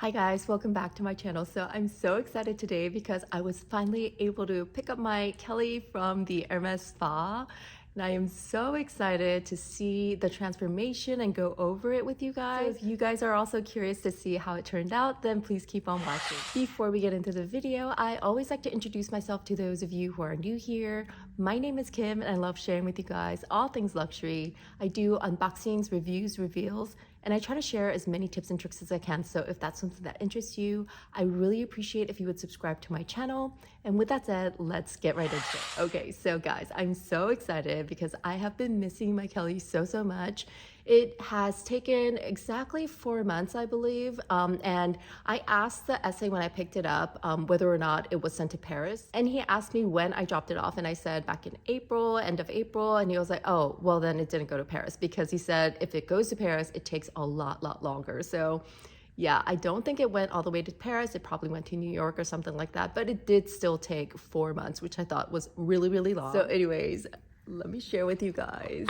Hi guys, welcome back to my channel. So I'm so excited today because I was finally able to pick up my Kelly from the Hermes Spa. And I am so excited to see the transformation and go over it with you guys. So if you guys are also curious to see how it turned out, then please keep on watching. Before we get into the video, I always like to introduce myself to those of you who are new here. My name is Kim and I love sharing with you guys all things luxury. I do unboxings, reviews, reveals, and I try to share as many tips and tricks as I can. So if that's something that interests you, I really appreciate if you would subscribe to my channel. And with that said, let's get right into it. Okay, so guys, I'm so excited because I have been missing my Kelly so much. It has taken exactly 4 months, I believe. And I asked the essay when I picked it up whether or not it was sent to Paris. And he asked me when I dropped it off. And I said back in April, end of April. And he was like, oh, well, then it didn't go to Paris because he said if it goes to Paris, it takes a lot longer. So yeah, I don't think it went all the way to Paris. It probably went to New York or something like that. But it did still take 4 months, which I thought was really long. So anyways, let me share with you guys.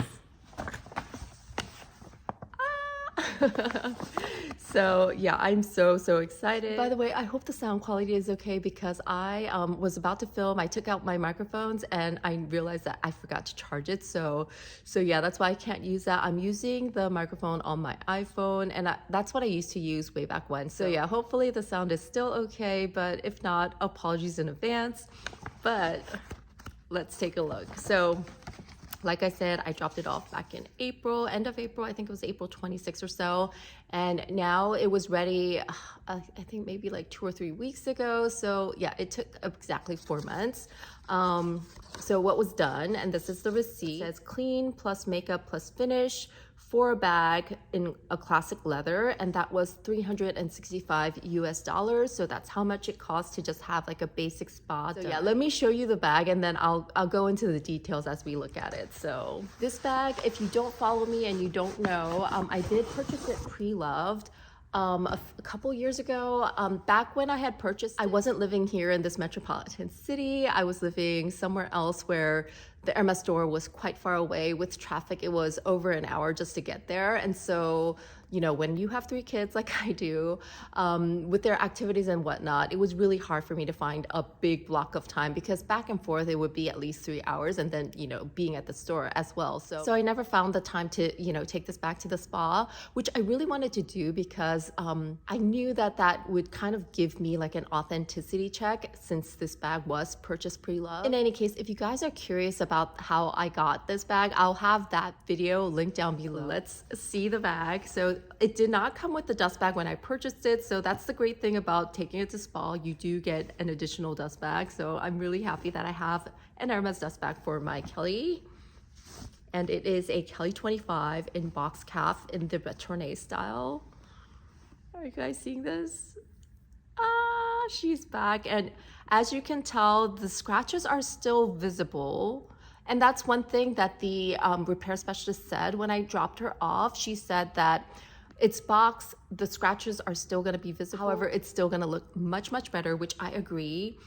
So yeah, I'm so excited. By the way, I hope the sound quality is okay because I was about to film. I took out my microphones and I realized that I forgot to charge it. So yeah, that's why I can't use that. I'm using the microphone on my iPhone, and that's what I used to use way back when. So yeah, hopefully the sound is still okay, but if not, apologies in advance. But let's take a look. So like I said, I dropped it off back in April, end of April. I think it was April 26th or so. And now it was ready, I think maybe like 2 or 3 weeks ago. So yeah, it took exactly 4 months. So what was done, and this is the receipt, it says clean plus makeup plus finish for a bag in a classic leather, and that was $365 US. So that's how much it costs to just have like a basic spa. So yeah, let me show you the bag and then I'll go into the details as we look at it. So this bag, if you don't follow me and you don't know, I did purchase it pre-loved a couple years ago. Back when I had purchased it, I wasn't living here in this metropolitan city. I was living somewhere else where the Hermes store was quite far away. With traffic, it was over an hour just to get there. And so, you know, when you have 3 kids like I do, with their activities and whatnot, it was really hard for me to find a big block of time because back and forth, it would be at least 3 hours, and then, you know, being at the store as well. So I never found the time to, you know, take this back to the spa, which I really wanted to do because I knew that that would kind of give me like an authenticity check since this bag was purchased pre-loved. In any case, if you guys are curious about how I got this bag, I'll have that video linked down below. Let's see the bag. So it did not come with the dust bag when I purchased it. So that's the great thing about taking it to spa. You do get an additional dust bag. So I'm really happy that I have an Hermes dust bag for my Kelly. And it is a Kelly 25 in box calf in the retourné style. Are you guys seeing this? Ah, she's back. And as you can tell, the scratches are still visible. And that's one thing that the repair specialist said when I dropped her off. She said that it's box, the scratches are still going to be visible. However, it's still going to look much better, which I agree.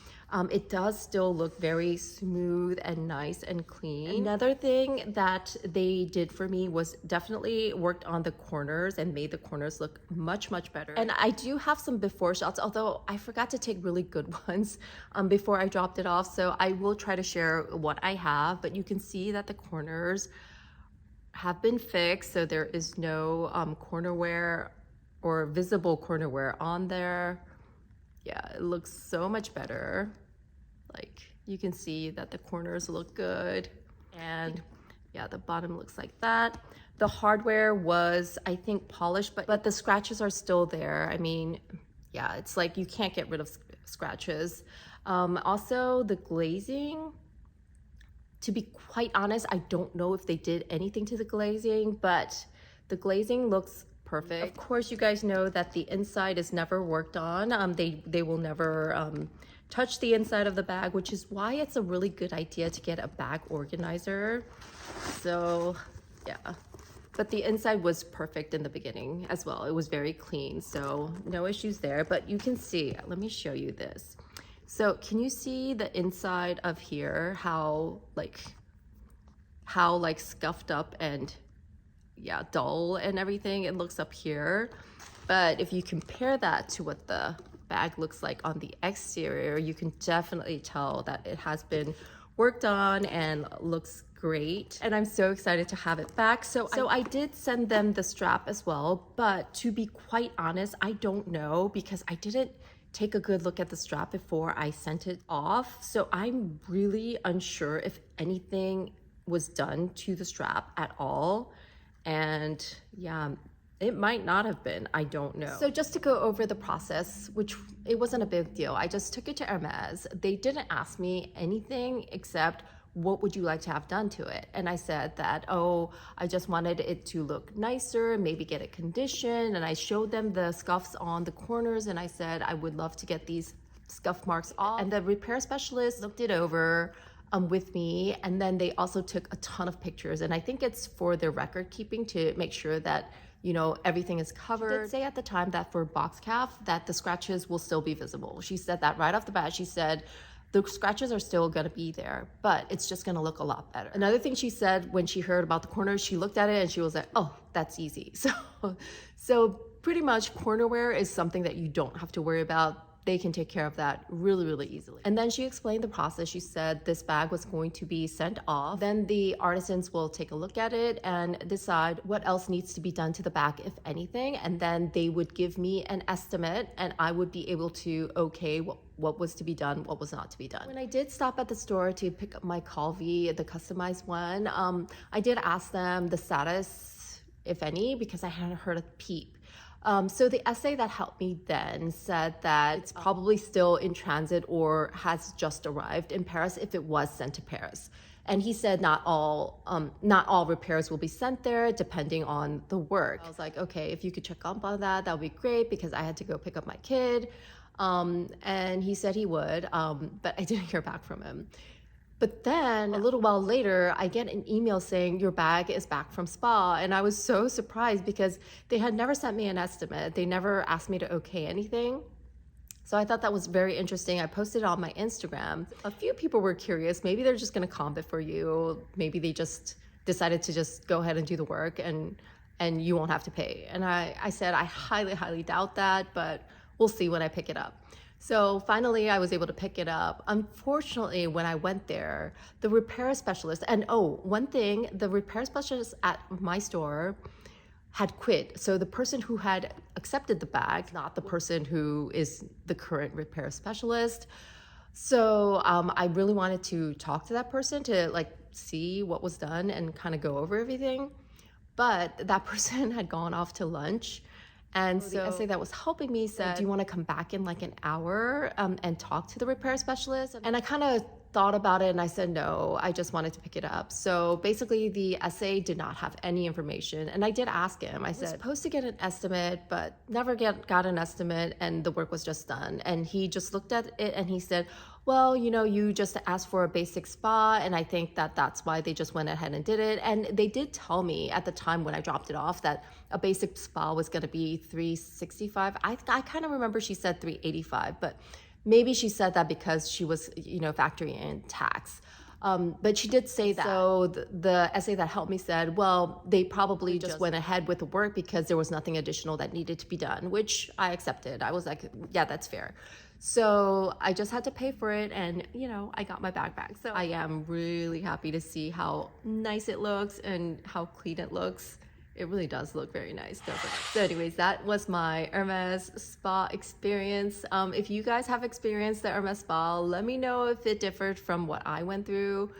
It does still look very smooth and nice and clean. Another thing that they did for me was definitely worked on the corners and made the corners look much better. And I do have some before shots, although I forgot to take really good ones before I dropped it off. So I will try to share what I have, but you can see that the corners have been fixed. So there is no corner wear or visible corner wear on there. Yeah, it looks so much better. Like you can see that the corners look good, and yeah, the bottom looks like that. The hardware was, I think, polished, but the scratches are still there. I mean, yeah, it's like you can't get rid of scratches. Also the glazing, to be quite honest, I don't know if they did anything to the glazing, but the glazing looks perfect. Of course, you guys know that the inside is never worked on. They will never touch the inside of the bag, which is why it's a really good idea to get a bag organizer. So yeah, but the inside was perfect in the beginning as well. It was very clean, so no issues there. But you can see, let me show you this. So can you see the inside of here, how scuffed up and yeah, dull and everything it looks up here? But if you compare that to what the bag looks like on the exterior, you can definitely tell that it has been worked on and looks great. And I'm so excited to have it back. So I did send them the strap as well, but to be quite honest, I don't know because I didn't take a good look at the strap before I sent it off. So I'm really unsure if anything was done to the strap at all. And yeah, it might not have been, I don't know. So just to go over the process, which it wasn't a big deal. I just took it to Hermes. They didn't ask me anything except what would you like to have done to it? And I said that, oh, I just wanted it to look nicer, maybe get it conditioned. And I showed them the scuffs on the corners and I said, I would love to get these scuff marks off. And the repair specialist looked it over with me. And then they also took a ton of pictures. And I think it's for their record keeping to make sure that, you know, everything is covered. She did say at the time that for box calf, that the scratches will still be visible. She said that right off the bat. She said, the scratches are still gonna be there, but it's just gonna look a lot better. Another thing she said when she heard about the corners, she looked at it and she was like, oh, that's easy. So pretty much corner wear is something that you don't have to worry about. They can take care of that really, really easily. And then she explained the process. She said this bag was going to be sent off. Then the artisans will take a look at it and decide what else needs to be done to the bag, if anything. And then they would give me an estimate and I would be able to okay what was to be done, what was not to be done. When I did stop at the store to pick up my Calvi, the customized one, I did ask them the status, if any, because I hadn't heard a peep. So the essay that helped me then said that it's probably still in transit or has just arrived in Paris if it was sent to Paris. And he said not all repairs will be sent there depending on the work. I was like, okay, if you could check up on that, that would be great because I had to go pick up my kid. And he said he would, but I didn't hear back from him. But then a little while later, I get an email saying your bag is back from spa. And I was so surprised because they had never sent me an estimate. They never asked me to okay anything. So I thought that was very interesting. I posted it on my Instagram. A few people were curious. Maybe they're just going to comp it for you. Maybe they just decided to just go ahead and do the work and you won't have to pay. And I said, I highly, highly doubt that, but we'll see when I pick it up. So finally, I was able to pick it up. Unfortunately, when I went there, the repair specialist, and oh, one thing, the repair specialist at my store had quit. So the person who had accepted the bag, not the person who is the current repair specialist. So I really wanted to talk to that person to like see what was done and kind of go over everything. But that person had gone off to lunch. And so the essay that was helping me said, do you want to come back in like an hour and talk to the repair specialist? And I kind of thought about it and I said, no, I just wanted to pick it up. So basically the essay did not have any information. And I did ask him, I said, I was supposed to get an estimate, but never got an estimate and the work was just done. And he just looked at it and he said, well, you know, you just asked for a basic spa. And I think that that's why they just went ahead and did it. And they did tell me at the time when I dropped it off that a basic spa was going to be $365. I kind of remember she said $385, but maybe she said that because she was, you know, factoring in tax. But she did say that. So the essay that helped me said, well, they probably just went ahead with the work because there was nothing additional that needed to be done, which I accepted. I was like, yeah, that's fair. So I just had to pay for it and, you know, I got my bag back. So I am really happy to see how nice it looks and how clean it looks. It really does look very nice, doesn't it? So anyways, that was my Hermes Spa experience. If you guys have experienced the Hermes Spa, let me know if it differed from what I went through.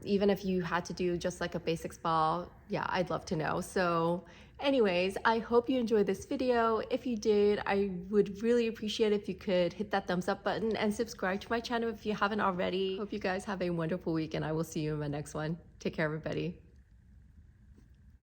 Even if you had to do just like a basic spa, yeah, I'd love to know. So anyways, I hope you enjoyed this video. If you did, I would really appreciate if you could hit that thumbs up button and subscribe to my channel if you haven't already. Hope you guys have a wonderful week and I will see you in my next one. Take care, everybody.